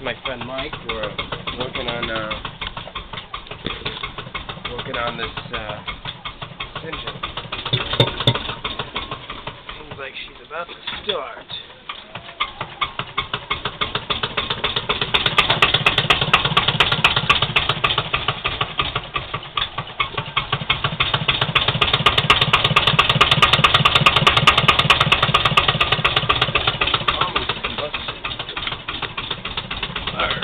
my friend Mike. We're working on this engine. Seems like she's about to start. Alright.